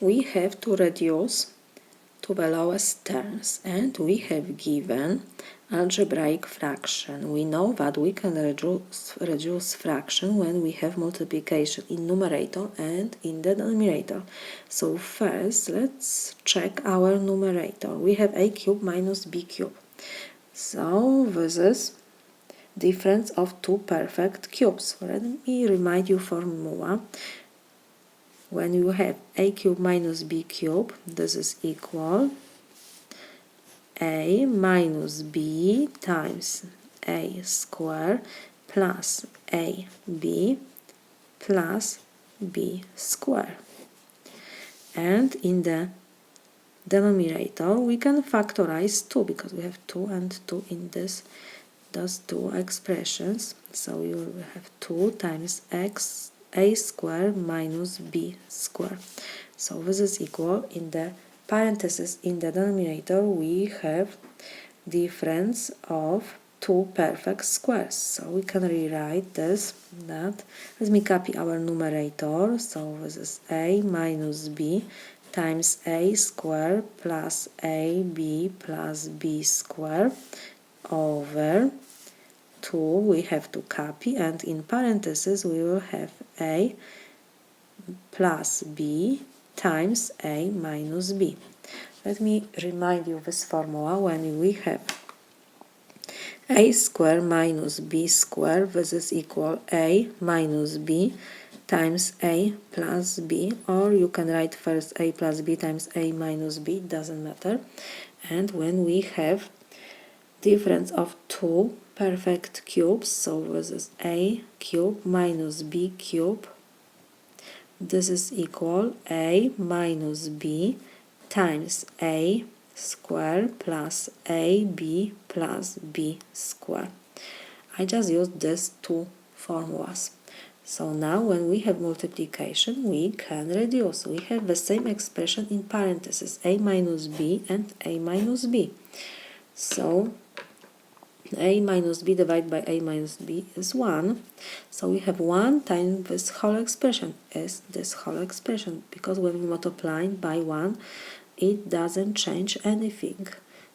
we have to reduce to the lowest terms, and we have given algebraic fraction. We know that we can reduce fraction when we have multiplication in numerator and in the denominator. So first let's check our numerator. We have a cube minus b cube. So this is difference of two perfect cubes. Let me remind you formula. When you have a cube minus b cube, this is equal a minus b times a square plus ab plus b square. And in the denominator we can factorize 2 because we have 2 and 2 in those two expressions. So you will have 2 times a square minus b square. So this is equal, in the parentheses in the denominator we have difference of two perfect squares. So we can rewrite this, that, let me copy our numerator. So this is a minus b times a square plus ab plus b square over 2 we have to copy, and in parentheses we will have a plus b times a minus b. Let me remind you this formula. When we have a square minus b square, this is equal a minus b times a plus b, or you can write first a plus b times a minus b, doesn't matter. And when we have difference of two perfect cubes, so this is a cube minus b cube, this is equal a minus b times a square plus ab plus b square. I just used these two formulas. So now when we have multiplication we can reduce. We have the same expression in parentheses, a minus b and a minus b. So a minus b divided by a minus b is 1. So we have 1 times this whole expression is this whole expression, because when we multiply by 1 it doesn't change anything.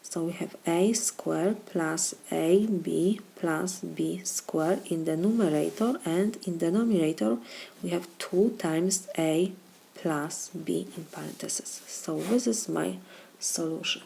So we have a square plus ab plus b square in the numerator, and in the denominator we have 2 times a plus b in parentheses. So this is my solution.